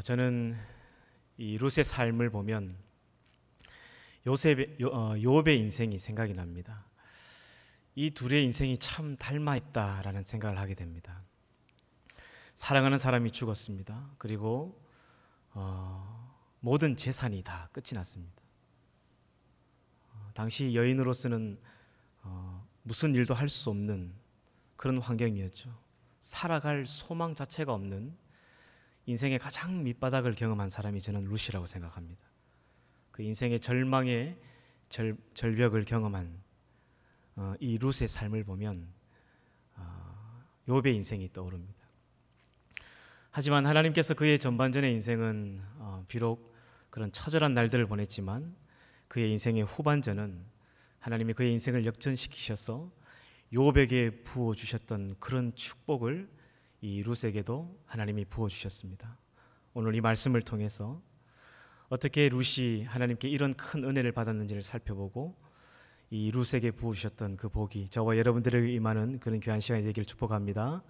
저는 이 룻의 삶을 보면 요업의 인생이 생각이 납니다. 이 둘의 인생이 참 닮아있다라는 생각을 하게 됩니다. 사랑하는 사람이 죽었습니다. 그리고 모든 재산이 다 끝이 났습니다. 당시 여인으로서는 무슨 일도 할 수 없는 그런 환경이었죠. 살아갈 소망 자체가 없는 인생의 가장 밑바닥을 경험한 사람이 저는 룻이라고 생각합니다. 그 인생의 절망의 절벽을 경험한 이 룻의 삶을 보면 욥의 인생이 떠오릅니다. 하지만 하나님께서 그의 전반전의 인생은 비록 그런 처절한 날들을 보냈지만 그의 인생의 후반전은 하나님이 그의 인생을 역전시키셔서 욥에게 부어주셨던 그런 축복을 이 룻에게도 하나님이 부어주셨습니다. 오늘 이 말씀을 통해서 어떻게 룻이 하나님께 이런 큰 은혜를 받았는지를 살펴보고 이 룻에게 부어주셨던 그 복이 저와 여러분들에게 임하는 그런 귀한 시간이 되기를 축복합니다.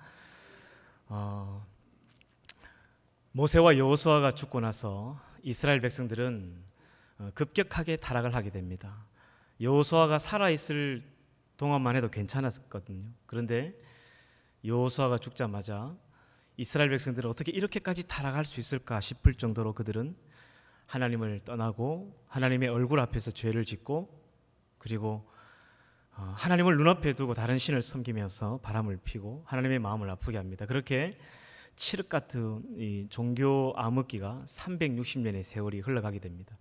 모세와 여호수아가 죽고 나서 이스라엘 백성들은 급격하게 타락을 하게 됩니다. 여호수아가 살아있을 동안만 해도 괜찮았거든요. 그런데 여호수아가 죽자마자 이스라엘 백성들은 어떻게 이렇게까지 타락할 수 있을까 싶을 정도로 그들은 하나님을 떠나고 하나님의 얼굴 앞에서 죄를 짓고 그리고 하나님을 눈앞에 두고 다른 신을 섬기면서 바람을 피고 하나님의 마음을 아프게 합니다. 그렇게 칠흑 같은 이 종교 암흑기가 360년의 세월이 흘러가게 됩니다.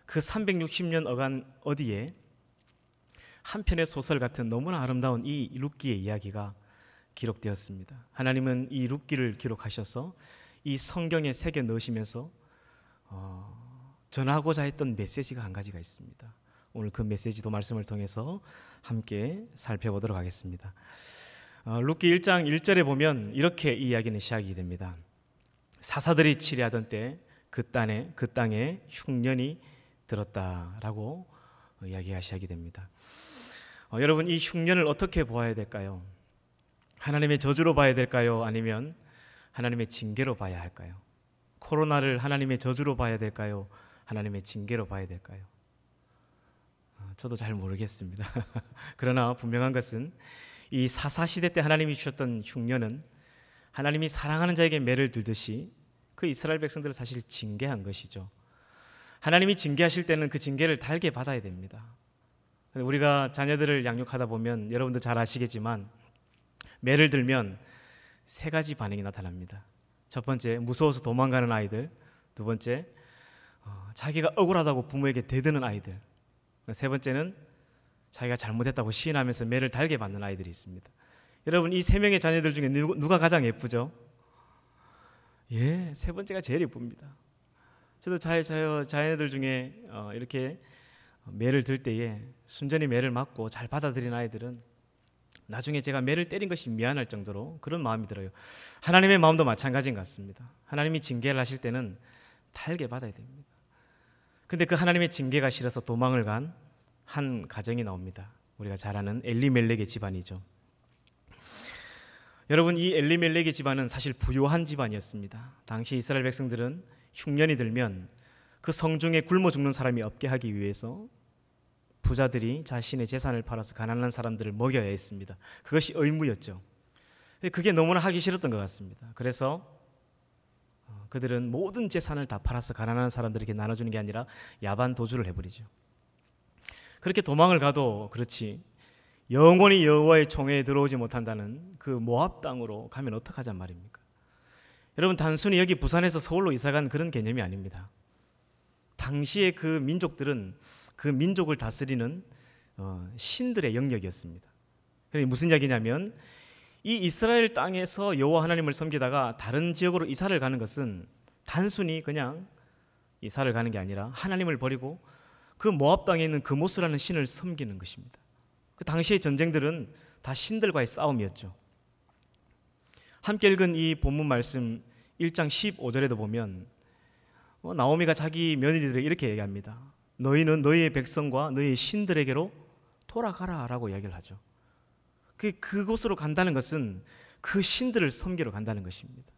그 360년 어간 어디에 한 편의 소설 같은 너무나 아름다운 이 룻기의 이야기가 기록되었습니다. 하나님은 이 룻기를 기록하셔서 이 성경에 새겨 넣으시면서 전하고자 했던 메시지가 한 가지가 있습니다. 오늘 그 메시지도 말씀을 통해서 함께 살펴보도록 하겠습니다. 룻기 1장 1절에 보면 이렇게 이 이야기는 시작이 됩니다. 사사들이 치리하던 때 그 땅에 흉년이 들었다라고 이야기가 시작이 됩니다. 여러분, 이 흉년을 어떻게 보아야 될까요? 하나님의 저주로 봐야 될까요? 아니면 하나님의 징계로 봐야 할까요? 코로나를 하나님의 저주로 봐야 될까요? 하나님의 징계로 봐야 될까요? 저도 잘 모르겠습니다. 그러나 분명한 것은 이 사사시대 때 하나님이 주셨던 흉년은 하나님이 사랑하는 자에게 매를 들듯이 그 이스라엘 백성들을 사실 징계한 것이죠. 하나님이 징계하실 때는 그 징계를 달게 받아야 됩니다. 우리가 자녀들을 양육하다 보면 여러분도 잘 아시겠지만 매를 들면 세 가지 반응이 나타납니다. 첫 번째, 무서워서 도망가는 아이들. 두 번째, 자기가 억울하다고 부모에게 대드는 아이들. 세 번째는 자기가 잘못했다고 시인하면서 매를 달게 받는 아이들이 있습니다. 여러분, 이 세 명의 자녀들 중에 누가 가장 예쁘죠? 세 번째가 제일 예쁩니다. 저도 자녀들 중에 이렇게 매를 들 때에 순전히 매를 맞고 잘 받아들인 아이들은 나중에 제가 매를 때린 것이 미안할 정도로 그런 마음이 들어요. 하나님의 마음도 마찬가지인 것 같습니다. 하나님이 징계를 하실 때는 달게 받아야 됩니다. 근데 그 하나님의 징계가 싫어서 도망을 간 한 가정이 나옵니다. 우리가 잘 아는 엘리멜렉의 집안이죠. 여러분, 이 엘리멜렉의 집안은 사실 부유한 집안이었습니다. 당시 이스라엘 백성들은 흉년이 들면 그 성중에 굶어 죽는 사람이 없게 하기 위해서 부자들이 자신의 재산을 팔아서 가난한 사람들을 먹여야 했습니다. 그것이 의무였죠. 그게 너무나 하기 싫었던 것 같습니다. 그래서 그들은 모든 재산을 다 팔아서 가난한 사람들에게 나눠주는 게 아니라 야반 도주를 해버리죠. 그렇게 도망을 가도 그렇지 영원히 여호와의 총회에 들어오지 못한다는 그 모압 땅으로 가면 어떡하잔 말입니까? 여러분, 단순히 여기 부산에서 서울로 이사간 그런 개념이 아닙니다. 당시의 그 민족들은 그 민족을 다스리는 신들의 영역이었습니다. 무슨 이야기냐면 이 이스라엘 땅에서 여호와 하나님을 섬기다가 다른 지역으로 이사를 가는 것은 단순히 그냥 이사를 가는 게 아니라 하나님을 버리고 그 모압 땅에 있는 그모스라는 신을 섬기는 것입니다. 그 당시의 전쟁들은 다 신들과의 싸움이었죠. 함께 읽은 이 본문 말씀 1장 15절에도 보면 나오미가 자기 며느리들에게 이렇게 얘기합니다. 너희는 너희의 백성과 너희의 신들에게로 돌아가라 라고 이야기를 하죠. 그곳으로 간다는 것은 그 신들을 섬기러 간다는 것입니다.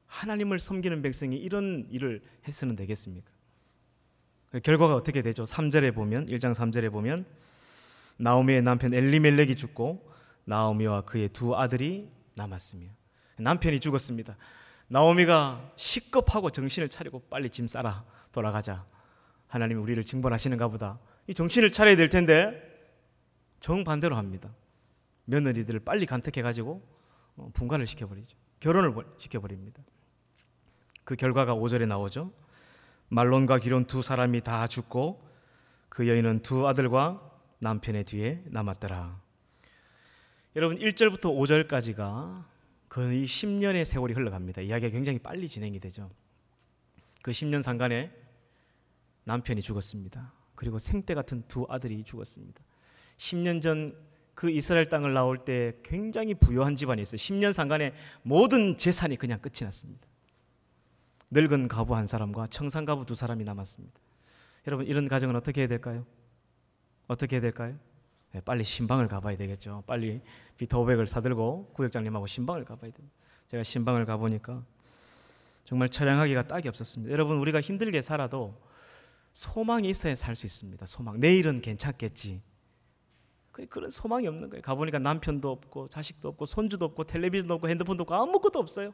하나님을 섬기는 백성이 이런 일을 해서는 되겠습니까? 결과가 어떻게 되죠? 3절에 보면 1장 3절에 보면 나오미의 남편 엘리멜렉이 죽고 나오미와 그의 두 아들이 남았으며 남편이 죽었습니다. 나오미가 시급하고 정신을 차리고 빨리 짐 싸라 돌아가자. 하나님이 우리를 징벌하시는가 보다. 이 정신을 차려야 될 텐데 정반대로 합니다. 며느리들을 빨리 간택해가지고 분가를 시켜버리죠. 결혼을 시켜버립니다. 그 결과가 5절에 나오죠. 말론과 기론 두 사람이 다 죽고 그 여인은 두 아들과 남편의 뒤에 남았더라. 여러분 1절부터 5절까지가 거의 10년의 세월이 흘러갑니다. 이야기가 굉장히 빨리 진행이 되죠. 그 10년 상간에 남편이 죽었습니다. 그리고 생떼 같은 두 아들이 죽었습니다. 10년 전 그 이스라엘 땅을 나올 때 굉장히 부유한 집안이 있어요. 10년 상간에 모든 재산이 그냥 끝이 났습니다. 늙은 가부 한 사람과 청산 가부 두 사람이 남았습니다. 여러분 이런 가정은 어떻게 해야 될까요? 어떻게 해야 될까요? 네, 빨리 신방을 가봐야 되겠죠. 빨리 비타 500을 사들고 구역장님하고 신방을 가봐야 됩니다. 제가 신방을 가보니까 정말 처량하기가 딱이 없었습니다. 여러분 우리가 힘들게 살아도 소망이 있어야 살 수 있습니다. 소망. 내일은 괜찮겠지. 그런 소망이 없는 거예요. 가보니까 남편도 없고 자식도 없고 손주도 없고 텔레비전도 없고 핸드폰도 없고 아무것도 없어요.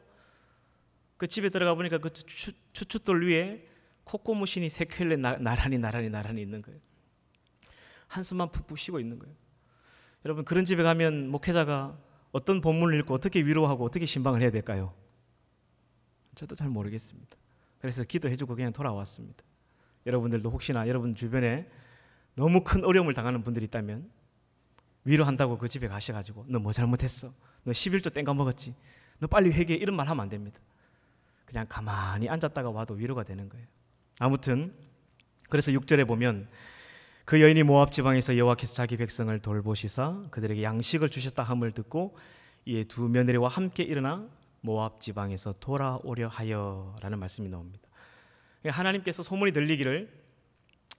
그 집에 들어가 보니까 그 추춧돌 위에 코코무신이 세 켤레 나란히 있는 거예요. 한숨만 푹푹 쉬고 있는 거예요. 여러분 그런 집에 가면 목회자가 어떤 본문을 읽고 어떻게 위로하고 어떻게 신방을 해야 될까요? 저도 잘 모르겠습니다. 그래서 기도해주고 그냥 돌아왔습니다. 여러분들도 혹시나 여러분 주변에 너무 큰 어려움을 당하는 분들이 있다면 위로한다고 그 집에 가셔가지고 너 뭐 잘못했어? 너 11조 땡가 먹었지? 너 빨리 회개해. 이런 말 하면 안 됩니다. 그냥 가만히 앉았다가 와도 위로가 되는 거예요. 아무튼 그래서 6절에 보면 그 여인이 모압 지방에서 여호와께서 자기 백성을 돌보시사 그들에게 양식을 주셨다 함을 듣고 이에 두 며느리와 함께 일어나 모압 지방에서 돌아오려 하여라는 말씀이 나옵니다. 하나님께서 소문이 들리기를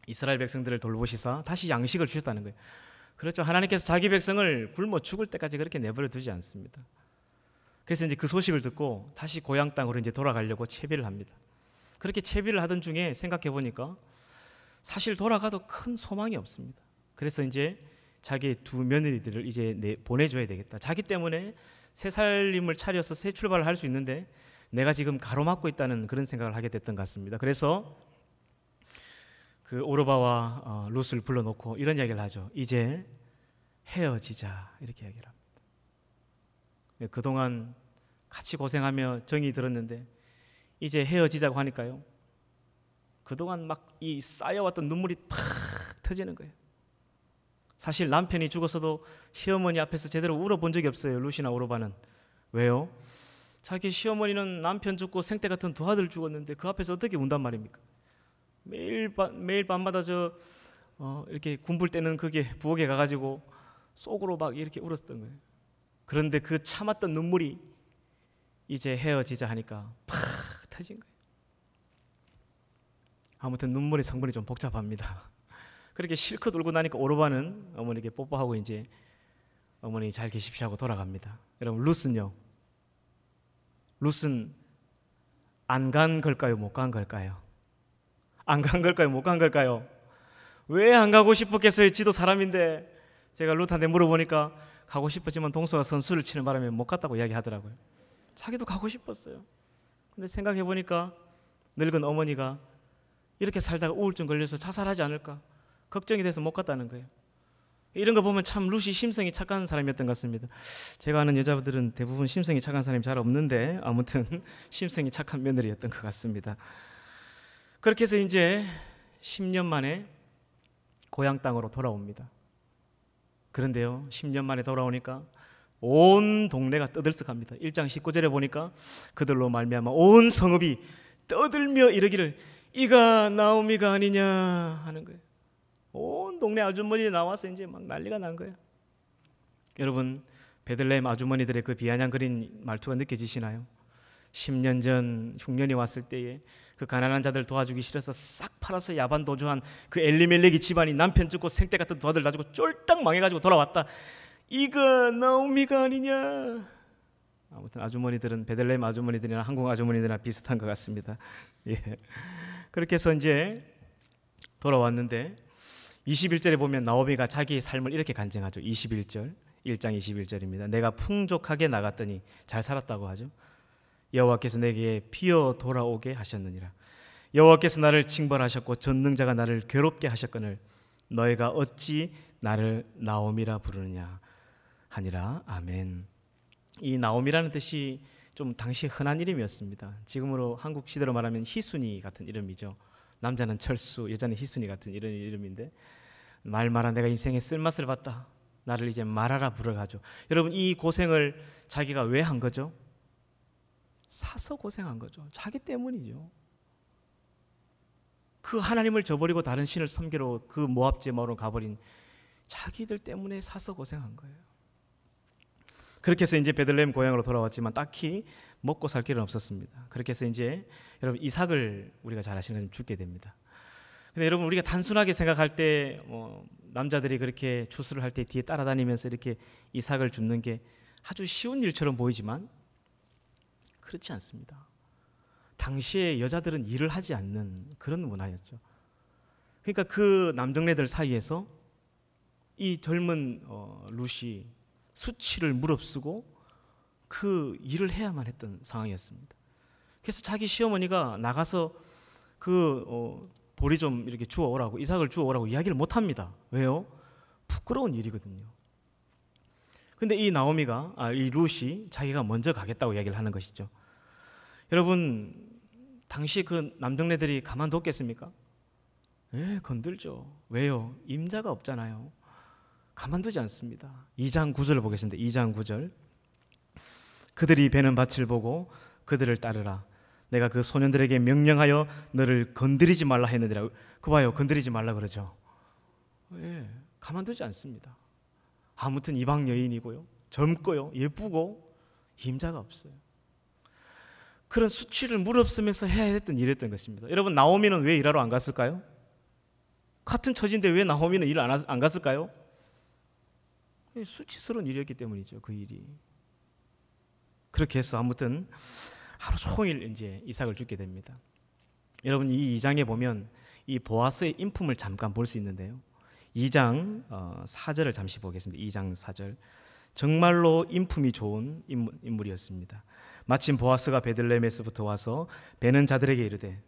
이스라엘 백성들을 돌보시사 다시 양식을 주셨다는 거예요. 그렇죠. 하나님께서 자기 백성을 굶어 죽을 때까지 그렇게 내버려 두지 않습니다. 그래서 이제 그 소식을 듣고 다시 고향 땅으로 이제 돌아가려고 채비를 합니다. 그렇게 채비를 하던 중에 생각해 보니까 사실 돌아가도 큰 소망이 없습니다. 그래서 이제 자기 두 며느리들을 이제 보내줘야 되겠다. 자기 때문에 새 살림을 차려서 새 출발을 할 수 있는데 내가 지금 가로막고 있다는 그런 생각을 하게 됐던 것 같습니다. 그래서 그 오르바와 룻을 불러놓고 이런 이야기를 하죠. 이제 헤어지자 이렇게 이야기를 합니다. 그동안 같이 고생하며 정이 들었는데 이제 헤어지자고 하니까요. 그동안 막 이 쌓여왔던 눈물이 팍 터지는 거예요. 사실 남편이 죽어서도 시어머니 앞에서 제대로 울어본 적이 없어요. 룻이나 오르바는. 왜요? 자기 시어머니는 남편 죽고 생떼 같은 두 아들 죽었는데 그 앞에서 어떻게 운단 말입니까? 매일 밤마다 이렇게 군불 때는 그게 부엌에 가가지고 속으로 막 이렇게 울었던 거예요. 그런데 그 참았던 눈물이 이제 헤어지자 하니까 팍 터진 거예요. 아무튼 눈물의 성분이 좀 복잡합니다. 그렇게 실컷 울고 나니까 오르바는 어머니에게 뽀뽀하고 이제 어머니 잘 계십시오 하고 돌아갑니다. 여러분 룻은요. 룻은 안 간 걸까요? 못 간 걸까요? 안 간 걸까요? 못 간 걸까요? 왜 안 가고 싶었겠어요? 지도 사람인데. 제가 룻한테 물어보니까 가고 싶었지만 동서가 선수를 치는 바람에 못 갔다고 이야기하더라고요. 자기도 가고 싶었어요. 근데 생각해보니까 늙은 어머니가 이렇게 살다가 우울증 걸려서 자살하지 않을까 걱정이 돼서 못 갔다는 거예요. 이런 거 보면 참 룻이 심성이 착한 사람이었던 것 같습니다. 제가 아는 여자분들은 대부분 심성이 착한 사람이 잘 없는데 아무튼 심성이 착한 며느리였던 것 같습니다. 그렇게 해서 이제 10년 만에 고향 땅으로 돌아옵니다. 그런데요 10년 만에 돌아오니까 온 동네가 떠들썩합니다. 1장 19절에 보니까 그들로 말미암아 온 성읍이 떠들며 이르기를 이가 나오미가 아니냐 하는 거예요. 온 동네 아주머니들이 나와서 이제 막 난리가 난 거예요. 여러분 베들레헴 아주머니들의 그 비아냥거린 말투가 느껴지시나요? 10년 전 흉년이 왔을 때에 그 가난한 자들 도와주기 싫어서 싹 팔아서 야반 도주한 그 엘리멜렉이 집안이 남편 죽고 생떼 같은 두 아들 놔주고 쫄딱 망해가지고 돌아왔다. 이가 나오미가 아니냐. 아무튼 아주머니들은 베들레헴 아주머니들이나 한국 아주머니들이나 비슷한 것 같습니다. 예. 그렇게 해서 이제 돌아왔는데 21절에 보면 나오미가 자기의 삶을 이렇게 간증하죠. 21절, 1장 21절입니다. 내가 풍족하게 나갔더니 잘 살았다고 하죠. 여호와께서 내게 피어 돌아오게 하셨느니라. 여호와께서 나를 징벌하셨고 전능자가 나를 괴롭게 하셨거늘 너희가 어찌 나를 나오미라 부르느냐 하니라. 아멘. 이 나오미라는 뜻이 좀 당시 흔한 이름이었습니다. 지금으로 한국 시대로 말하면 희순이 같은 이름이죠. 남자는 철수, 여자는 희순이 같은 이런 이름인데 말마라 내가 인생에 쓸맛을 봤다. 나를 이제 말하라 부르가죠. 여러분 이 고생을 자기가 왜 한 거죠? 사서 고생한 거죠. 자기 때문이죠. 그 하나님을 저버리고 다른 신을 섬기러 그 모압 제마로 가버린 자기들 때문에 사서 고생한 거예요. 그렇게 해서 이제 베들레헴 고향으로 돌아왔지만 딱히 먹고 살 길은 없었습니다. 그렇게 해서 이제 여러분 이삭을 우리가 잘 아시는 것처럼 죽게 됩니다. 근데 여러분 우리가 단순하게 생각할 때 남자들이 그렇게 추수를 할 때 뒤에 따라다니면서 이렇게 이삭을 줍는 게 아주 쉬운 일처럼 보이지만 그렇지 않습니다. 당시에 여자들은 일을 하지 않는 그런 문화였죠. 그러니까 그 남정네들 사이에서 이 젊은 룻이 수치를 무릅쓰고 그 일을 해야만 했던 상황이었습니다. 그래서 자기 시어머니가 나가서 그 보리 좀 이렇게 주워 오라고, 이삭을 주워 오라고 이야기를 못 합니다. 왜요? 부끄러운 일이거든요. 근데 이 나오미가, 이 룻이 자기가 먼저 가겠다고 이야기를 하는 것이죠. 여러분, 당시 그 남정네들이 가만뒀겠습니까? 예, 건들죠. 왜요? 임자가 없잖아요. 가만두지 않습니다. 2장 9절을 보겠습니다. 2장 9절. 그들이 베는 밭을 보고 그들을 따르라. 내가 그 소년들에게 명령하여 너를 건드리지 말라 했느니라. 그 봐요, 건드리지 말라 그러죠. 예, 가만두지 않습니다. 아무튼 이방 여인이고요, 젊고요, 예쁘고 임자가 없어요. 그런 수치를 무릅쓰면서 해야 했던 일이었던 것입니다. 여러분, 나오미는 왜 일하러 안 갔을까요? 같은 처지인데 왜 나오미는 일을 안 갔을까요? 수치스러운 일이었기 때문이죠. 그 일이. 그렇게 해서 아무튼 하루 종일 이제 이삭을 죽게 됩니다. 여러분, 이 2장에 보면 이 보아스의 인품을 잠깐 볼 수 있는데요. 2장 4절을 잠시 보겠습니다. 2장 4절. 정말로 인품이 좋은 인물이었습니다. 마침 보아스가 베들레헴에서부터 와서 베는 자들에게 이르되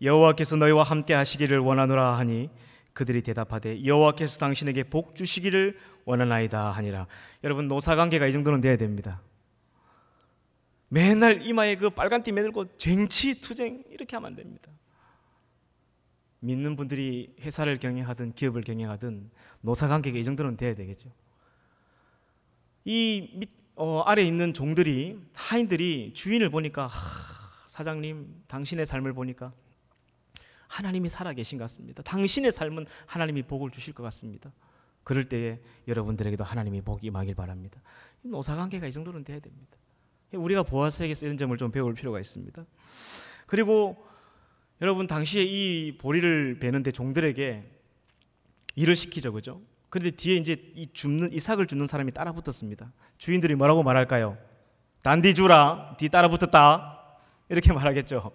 여호와께서 너희와 함께 하시기를 원하노라 하니 그들이 대답하되 여호와께서 당신에게 복 주시기를 원하나이다 하니라. 여러분, 노사관계가 이 정도는 돼야 됩니다. 맨날 이마에 그 빨간 띠 매들고 쟁취투쟁 이렇게 하면 안 됩니다. 믿는 분들이 회사를 경영하든 기업을 경영하든 노사관계가 이 정도는 돼야 되겠죠. 이 아래 있는 종들이, 하인들이 주인을 보니까 사장님, 당신의 삶을 보니까 하나님이 살아계신 것 같습니다. 당신의 삶은 하나님이 복을 주실 것 같습니다. 그럴 때에 여러분들에게도 하나님이 복이 임하길 바랍니다. 노사관계가 이 정도는 돼야 됩니다. 우리가 보아스에게서 이런 점을 좀 배울 필요가 있습니다. 그리고 여러분, 당시에 이 보리를 베는데 종들에게 일을 시키죠, 그죠? 그런데 뒤에 이제 이삭을 줍는 사람이 따라 붙었습니다. 주인들이 뭐라고 말할까요? 단디 주라, 뒤 따라 붙었다, 이렇게 말하겠죠.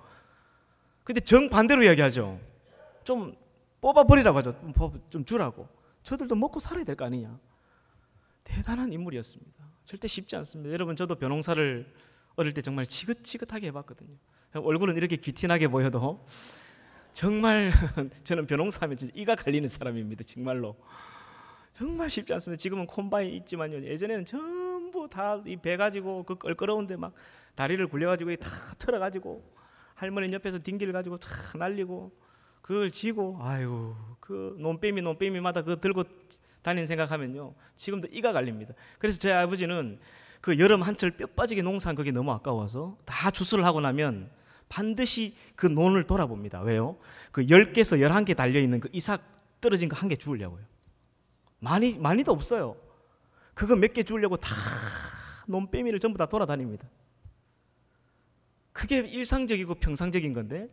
근데 정반대로 이야기하죠. 좀 뽑아버리라고 하죠. 좀 주라고. 저들도 먹고 살아야 될 거 아니냐. 대단한 인물이었습니다. 절대 쉽지 않습니다. 여러분, 저도 벼농사를 어릴 때 정말 지긋지긋하게 해봤거든요. 얼굴은 이렇게 귀티나게 보여도 정말 저는 벼농사하면 진짜 이가 갈리는 사람입니다. 정말로. 정말 쉽지 않습니다. 지금은 콤바인 있지만요, 예전에는 전부 다 이 배 가지고 그 껄끄러운데 막 다리를 굴려가지고 다 틀어가지고 할머니 옆에서 딩기를 가지고 다 날리고 그걸 쥐고, 아유, 그 논빼미마다 그거 들고 다니는 생각하면요, 지금도 이가 갈립니다. 그래서 제 아버지는 그 여름 한철 뼈 빠지게 농사한 그게 너무 아까워서 다 추수를 하고 나면 반드시 그 논을 돌아봅니다. 왜요? 그 10개에서 11개 달려있는 그 이삭 떨어진 거 한 개 주우려고요. 많이도 없어요. 그거 몇 개 주우려고 다 논빼미를 전부 다 돌아다닙니다. 그게 일상적이고 평상적인 건데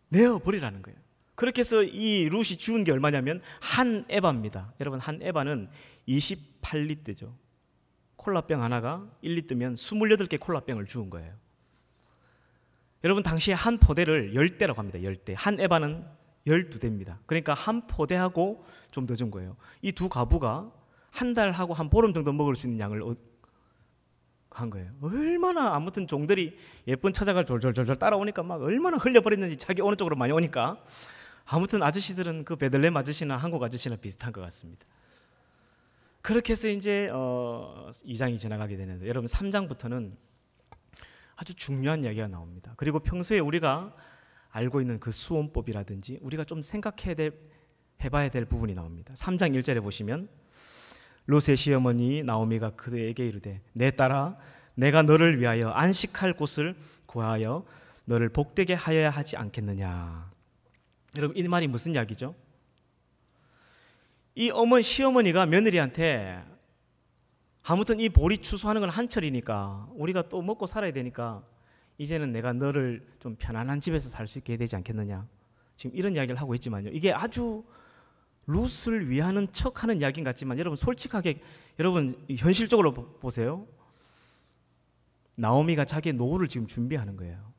내어버리라는 거예요. 그렇게 해서 이 룻이 주운 게 얼마냐면 한 에바입니다. 여러분, 한 에바는 28리터죠. 콜라병 하나가 1리터면 28개 콜라병을 주운 거예요. 여러분 당시에 한 포대를 10대라고 합니다. 10대. 한 에바는 12대입니다. 그러니까 한 포대하고 좀 더 준 거예요. 이 두 가부가 한 달하고 한 보름 정도 먹을 수 있는 양을 한 거예요. 얼마나 아무튼 종들이 예쁜 처자가 졸졸졸 따라오니까 막 얼마나 흘려버렸는지 자기 어느 쪽으로 많이 오니까 아무튼 아저씨들은 그 베들레헴 아저씨나 한국 아저씨나 비슷한 것 같습니다. 그렇게 해서 이제 2장이 지나가게 되는데 여러분 3장부터는 아주 중요한 이야기가 나옵니다. 그리고 평소에 우리가 알고 있는 그 수원법이라든지 우리가 좀 해봐야 될 부분이 나옵니다. 3장 1절에 보시면 룻의 시어머니 나오미가 그에게 이르되 내 딸아 내가 너를 위하여 안식할 곳을 구하여 너를 복되게 하여야 하지 않겠느냐. 여러분 이 말이 무슨 이야기죠? 이 시어머니가 며느리한테 아무튼 이 보리 추수하는 건 한철이니까 우리가 또 먹고 살아야 되니까 이제는 내가 너를 좀 편안한 집에서 살 수 있게 해야 되지 않겠느냐. 지금 이런 이야기를 하고 있지만요. 이게 아주 룻을 위하는 척하는 이야기인 같지만 여러분 솔직하게 여러분 현실적으로 보세요. 나오미가 자기의 노후를 지금 준비하는 거예요.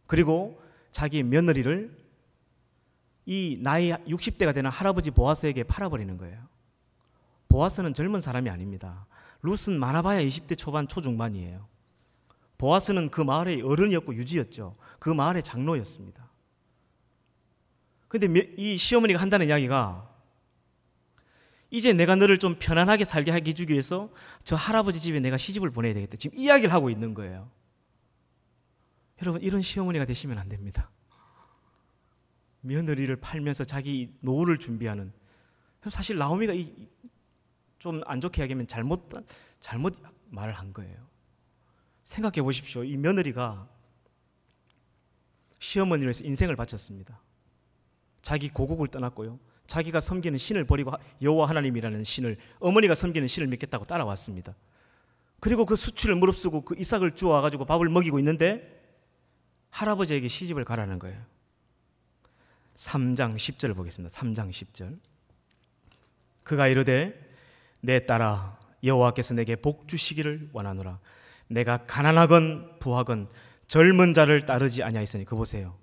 그리고 자기 며느리를 이 나이 60대가 되는 할아버지 보아스에게 팔아버리는 거예요. 보아스는 젊은 사람이 아닙니다. 룻은 많아봐야 20대 초반 초중반이에요. 보아스는 그 마을의 어른이었고 유지였죠. 그 마을의 장로였습니다. 그런데 이 시어머니가 한다는 이야기가 이제 내가 너를 좀 편안하게 살게 하기 주기 위해서 저 할아버지 집에 내가 시집을 보내야 되겠다. 지금 이야기를 하고 있는 거예요. 여러분 이런 시어머니가 되시면 안 됩니다. 며느리를 팔면서 자기 노후를 준비하는. 사실 나오미가 좀 안 좋게 이야기하면 잘못 말을 한 거예요. 생각해 보십시오. 이 며느리가 시어머니를 위해서 인생을 바쳤습니다. 자기 고국을 떠났고요. 자기가 섬기는 신을 버리고 여호와 하나님이라는 신을, 어머니가 섬기는 신을 믿겠다고 따라왔습니다. 그리고 그 수치를 무릅쓰고 그 이삭을 주워와가지고 밥을 먹이고 있는데 할아버지에게 시집을 가라는 거예요. 3장 10절 보겠습니다. 3장 10절. 그가 이르되 내 딸아 여호와께서 내게 복 주시기를 원하노라. 내가 가난하건 부하건 젊은 자를 따르지 아니하였으니. 그 보세요.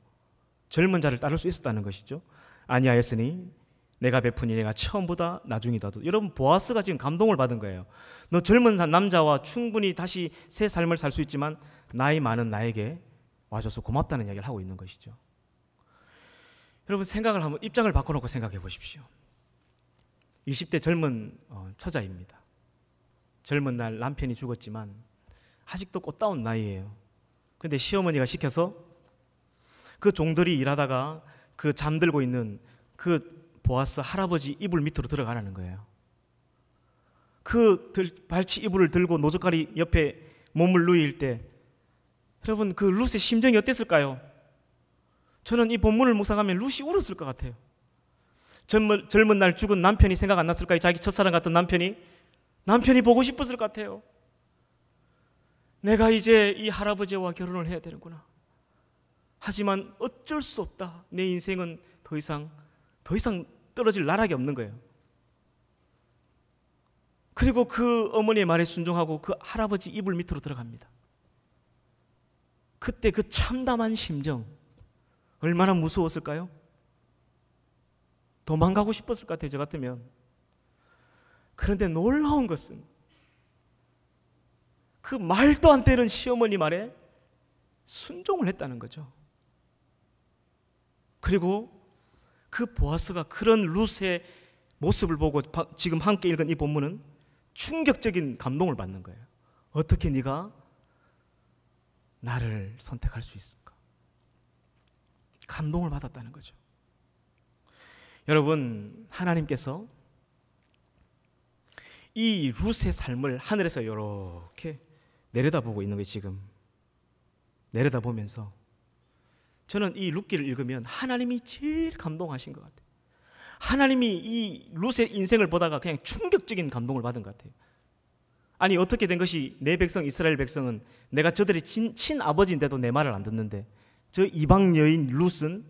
젊은 자를 따를 수 있었다는 것이죠. 아니하였으니 내가 베푸니 내가 처음보다 나중이다도. 여러분 보아스가 지금 감동을 받은 거예요. 너 젊은 남자와 충분히 다시 새 삶을 살 수 있지만 나이 많은 나에게 와줘서 고맙다는 이야기를 하고 있는 것이죠. 여러분 생각을 한번 입장을 바꿔놓고 생각해 보십시오. 20대 젊은 처자입니다. 젊은 날 남편이 죽었지만 아직도 꽃다운 나이예요. 그런데 시어머니가 시켜서 그 종들이 일하다가 그 잠들고 있는 그 보아스 할아버지 이불 밑으로 들어가라는 거예요. 그 발치 이불을 들고 노젓가리 옆에 몸을 누일 때 여러분 그 룻의 심정이 어땠을까요? 저는 이 본문을 묵상하면 룻이 울었을 것 같아요. 젊은 날 죽은 남편이 생각 안 났을까요? 자기 첫사랑 같은 남편이 보고 싶었을 것 같아요. 내가 이제 이 할아버지와 결혼을 해야 되는구나. 하지만 어쩔 수 없다. 내 인생은 더 이상 떨어질 나락이 없는 거예요. 그리고 그 어머니의 말에 순종하고 그 할아버지 이불 밑으로 들어갑니다. 그때 그 참담한 심정 얼마나 무서웠을까요? 도망가고 싶었을 것 같아요. 저 같으면. 그런데 놀라운 것은 그 말도 안 되는 시어머니 말에 순종을 했다는 거죠. 그리고 그 보아스가 그런 룻의 모습을 보고 지금 함께 읽은 이 본문은 충격적인 감동을 받는 거예요. 어떻게 네가 나를 선택할 수 있을까? 감동을 받았다는 거죠. 여러분 하나님께서 이 룻의 삶을 하늘에서 이렇게 내려다보고 있는 거예요. 지금 내려다보면서 저는 이 룻기를 읽으면 하나님이 제일 감동하신 것 같아요. 하나님이 이 룻의 인생을 보다가 그냥 충격적인 감동을 받은 것 같아요. 아니 어떻게 된 것이 내 백성 이스라엘 백성은 내가 저들의 친아버지인데도 내 말을 안 듣는데 저 이방 여인 룻은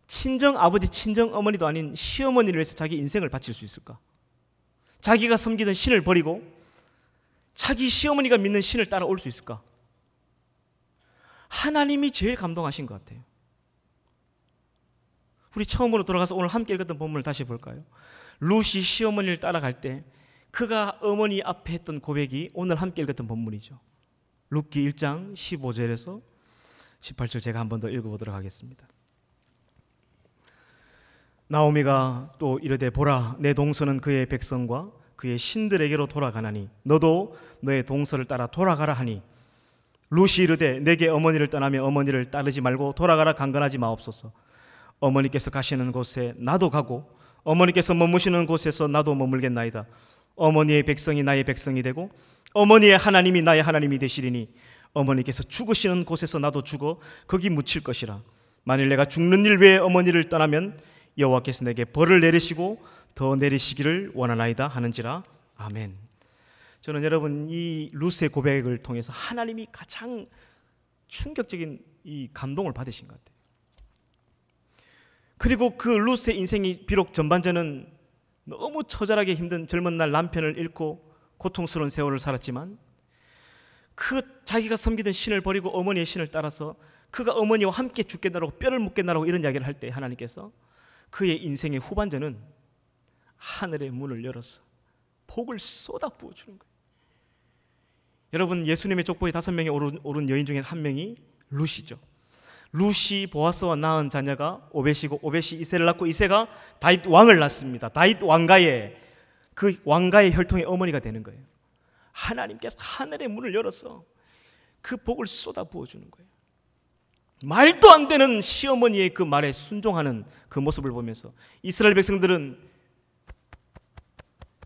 친정 아버지 친정 어머니도 아닌 시어머니를 위해서 자기 인생을 바칠 수 있을까? 자기가 섬기던 신을 버리고 자기 시어머니가 믿는 신을 따라올 수 있을까? 하나님이 제일 감동하신 것 같아요. 우리 처음으로 돌아가서 오늘 함께 읽었던 본문을 다시 볼까요? 룻이 시어머니를 따라갈 때 그가 어머니 앞에 했던 고백이 오늘 함께 읽었던 본문이죠. 룻기 1장 15절에서 18절 제가 한 번 더 읽어보도록 하겠습니다. 나오미가 또 이르되 보라, 내 동서는 그의 백성과 그의 신들에게로 돌아가나니 너도 너의 동서를 따라 돌아가라 하니, 룻이 이르되 내게 어머니를 떠나며 어머니를 따르지 말고 돌아가라 강건하지 마옵소서. 어머니께서 가시는 곳에 나도 가고 어머니께서 머무시는 곳에서 나도 머물겠나이다. 어머니의 백성이 나의 백성이 되고 어머니의 하나님이 나의 하나님이 되시리니 어머니께서 죽으시는 곳에서 나도 죽어 거기 묻힐 것이라. 만일 내가 죽는 일 외에 어머니를 떠나면 여호와께서 내게 벌을 내리시고 더 내리시기를 원하나이다 하는지라. 아멘. 저는 여러분 이 룻의 고백을 통해서 하나님이 가장 충격적인 이 감동을 받으신 것 같아요. 그리고 그 룻의 인생이 비록 전반전은 너무 처절하게 힘든 젊은 날 남편을 잃고 고통스러운 세월을 살았지만 그 자기가 섬기던 신을 버리고 어머니의 신을 따라서 그가 어머니와 함께 죽겠나라고 뼈를 묻겠나라고 이런 이야기를 할 때 하나님께서 그의 인생의 후반전은 하늘의 문을 열어서 복을 쏟아 부어주는 거예요. 여러분 예수님의 족보에 5명이 오른 여인 중에 한 명이 룻이죠. 룻이 보아스와 낳은 자녀가 오벳이고 오벳이 이새를 낳고 이새가 다윗 왕을 낳습니다. 다윗 왕가의 그 왕가의 혈통의 어머니가 되는 거예요. 하나님께서 하늘의 문을 열어서 그 복을 쏟아 부어주는 거예요. 말도 안 되는 시어머니의 그 말에 순종하는 그 모습을 보면서 이스라엘 백성들은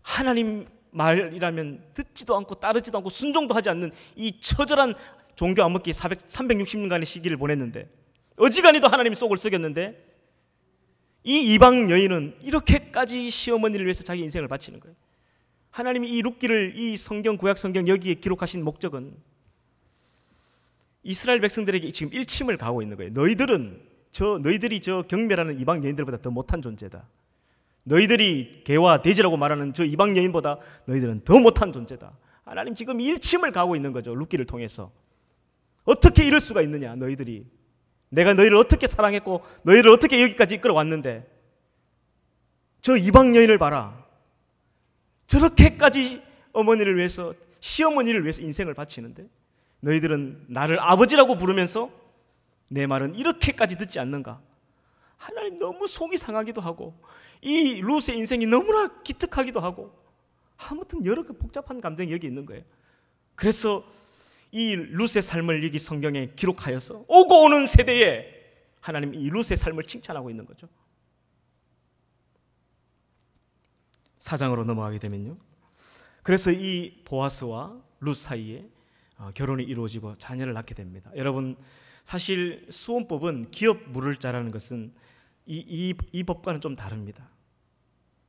하나님 말이라면 듣지도 않고 따르지도 않고 순종도 하지 않는 이 처절한 종교 암흑기 360년간의 시기를 보냈는데 어지간히도 하나님 속을 썩였는데 이 이방 여인은 이렇게까지 시어머니를 위해서 자기 인생을 바치는 거예요. 하나님이 이 룻기를 이 성경 구약 성경 여기에 기록하신 목적은 이스라엘 백성들에게 지금 일침을 가하고 있는 거예요. 너희들이 저 경멸하는 이방 여인들보다 더 못한 존재다. 너희들이 개와 돼지라고 말하는 저 이방 여인보다 너희들은 더 못한 존재다. 하나님 지금 일침을 가하고 있는 거죠. 룻기를 통해서. 어떻게 이럴 수가 있느냐 너희들이. 내가 너희를 어떻게 사랑했고 너희를 어떻게 여기까지 이끌어왔는데 저 이방 여인을 봐라. 저렇게까지 어머니를 위해서 시어머니를 위해서 인생을 바치는데 너희들은 나를 아버지라고 부르면서 내 말은 이렇게까지 듣지 않는가. 하나님 너무 속이 상하기도 하고 이 룻의 인생이 너무나 기특하기도 하고 아무튼 여러 복잡한 감정이 여기 있는 거예요. 그래서 이 룻의 삶을 여기 성경에 기록하여서 오고 오는 세대에 하나님 이 룻의 삶을 칭찬하고 있는 거죠. 4장으로 넘어가게 되면요, 그래서 이 보아스와 룻 사이에 결혼이 이루어지고 자녀를 낳게 됩니다. 여러분 사실 수혼법은 기업 물을 자라는 것은 이 법과는 좀 다릅니다.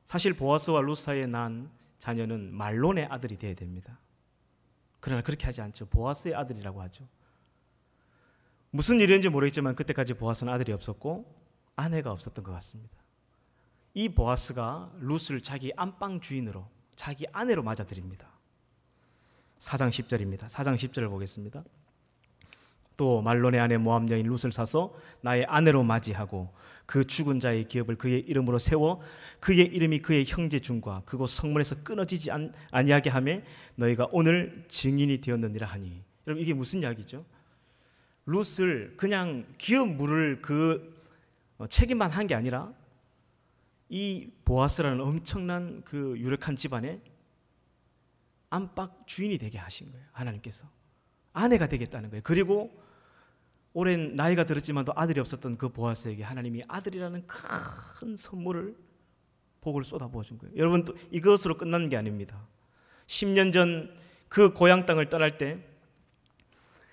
사실 보아스와 룻 사이에 난 자녀는 말론의 아들이 되어야 됩니다. 그러나 그렇게 하지 않죠. 보아스의 아들이라고 하죠. 무슨 일이었는지 모르겠지만 그때까지 보아스는 아들이 없었고 아내가 없었던 것 같습니다. 이 보아스가 룻을 자기 안방 주인으로 자기 아내로 맞아들입니다. 4장 10절입니다. 4장 10절을 보겠습니다. 또 말론의 아내 모압 여인 룻을 사서 나의 아내로 맞이하고 그 죽은 자의 기업을 그의 이름으로 세워 그의 이름이 그의 형제 중과 그곳 성문에서 끊어지지 아니하게 하며 너희가 오늘 증인이 되었느니라 하니. 여러분 이게 무슨 이야기죠? 룻을 그냥 기업 물을 그 책임만 한 게 아니라 이 보아스라는 엄청난 그 유력한 집안에 안방 주인이 되게 하신 거예요. 하나님께서 아내가 되겠다는 거예요. 그리고 오랜 나이가 들었지만도 아들이 없었던 그 보아스에게 하나님이 아들이라는 큰 선물을 복을 쏟아부어 준 거예요. 여러분 또 이것으로 끝난 게 아닙니다. 10년 전 그 고향 땅을 떠날 때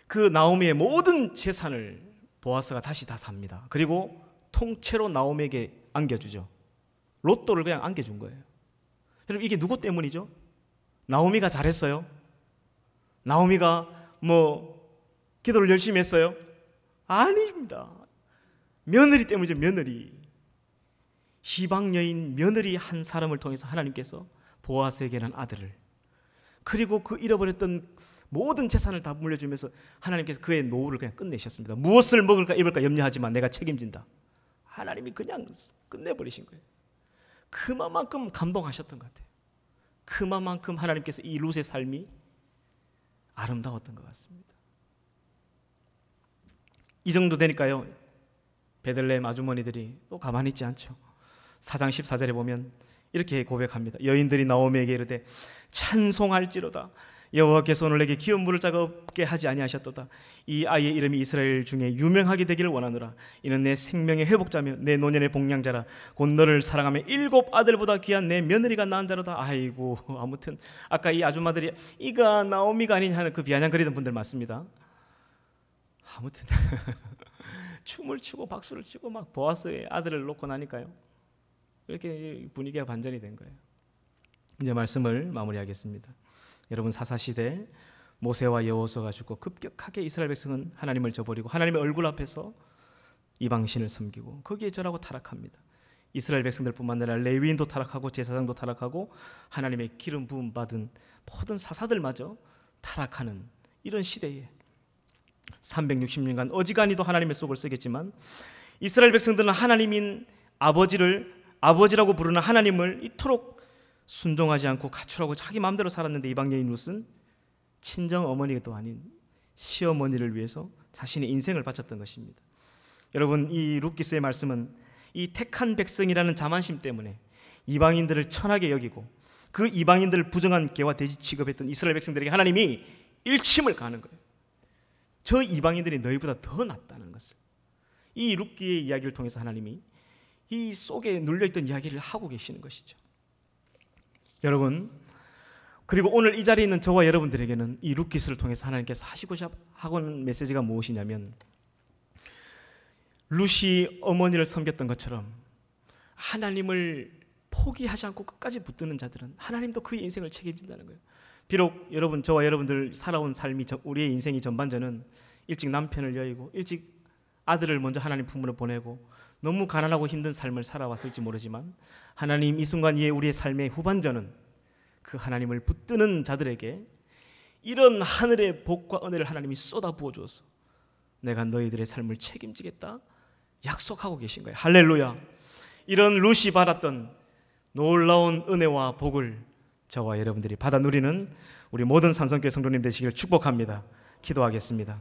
그 나오미의 모든 재산을 보아스가 다시 다 삽니다. 그리고 통째로 나오미에게 안겨주죠. 로또를 그냥 안겨준 거예요. 여러분 이게 누구 때문이죠? 나오미가 잘했어요? 나오미가 기도를 열심히 했어요? 아닙니다. 며느리 때문이죠. 며느리. 이방 여인 며느리 한 사람을 통해서 하나님께서 보아스에게는 아들을, 그리고 그 잃어버렸던 모든 재산을 다 물려주면서 하나님께서 그의 노후를 그냥 끝내셨습니다. 무엇을 먹을까 입을까 염려하지만 내가 책임진다. 하나님이 그냥 끝내버리신 거예요. 그만큼 감동하셨던 것 같아요. 그만큼 하나님께서 이 룻의 삶이 아름다웠던 것 같습니다. 이 정도 되니까요, 베들레헴 아주머니들이 또 가만히 있지 않죠. 4장 14절에 보면 이렇게 고백합니다. 여인들이 나오미에게 이르되 찬송할지로다. 여호와께서 오늘 내게 기업 물을 자가 없게 하지 아니하셨도다. 이 아이의 이름이 이스라엘 중에 유명하게 되기를 원하노라. 이는 내 생명의 회복자며 내 노년의 복량자라. 곧 너를 사랑하며 7 아들보다 귀한 내 며느리가 낳은 자로다. 아이고, 아무튼 아까 이 아줌마들이 이가 나오미가 아니냐 하는 그 비아냥거리던 분들 맞습니다. 아무튼 춤을 추고 박수를 치고 막 보아스의 아들을 놓고 나니까요, 이렇게 분위기가 반전이 된 거예요. 이제 말씀을 마무리하겠습니다. 여러분, 사사시대 모세와 여호수아가 죽고 급격하게 이스라엘 백성은 하나님을 저버리고 하나님의 얼굴 앞에서 이방신을 섬기고 거기에 절하고 타락합니다. 이스라엘 백성들뿐만 아니라 레위인도 타락하고 제사장도 타락하고 하나님의 기름 부음 받은 모든 사사들마저 타락하는 이런 시대에 360년간 어지간히도 하나님의 속을 썩였지만 이스라엘 백성들은 하나님인 아버지라고 부르는 하나님을 이토록 순종하지 않고 가출하고 자기 마음대로 살았는데, 이방 여인 룻은 친정 어머니도 아닌 시어머니를 위해서 자신의 인생을 바쳤던 것입니다. 여러분, 이 룻기스의 말씀은 이 택한 백성이라는 자만심 때문에 이방인들을 천하게 여기고 그 이방인들을 부정한 개와 돼지 취급했던 이스라엘 백성들에게 하나님이 일침을 가하는 거예요. 저 이방인들이 너희보다 더 낫다는 것을, 이 룻기의 이야기를 통해서 하나님이 이 속에 눌려있던 이야기를 하고 계시는 것이죠. 여러분, 그리고 오늘 이 자리에 있는 저와 여러분들에게는 이 룻기스를 통해서 하나님께서 하시고자 하는 메시지가 무엇이냐면, 룻이 어머니를 섬겼던 것처럼 하나님을 포기하지 않고 끝까지 붙드는 자들은 하나님도 그의 인생을 책임진다는 거예요. 비록 여러분, 저와 여러분들 살아온 삶이, 우리의 인생이 전반전은 일찍 남편을 여의고 일찍 아들을 먼저 하나님 품으로 보내고 너무 가난하고 힘든 삶을 살아왔을지 모르지만, 하나님 이 순간 이 우리의 삶의 후반전은 그 하나님을 붙드는 자들에게 이런 하늘의 복과 은혜를 하나님이 쏟아 부어주어서 내가 너희들의 삶을 책임지겠다 약속하고 계신 거예요. 할렐루야. 이런 룻이 받았던 놀라운 은혜와 복을 저와 여러분들이 받아 누리는 우리 모든 산성교회 성도님 되시기를 축복합니다. 기도하겠습니다.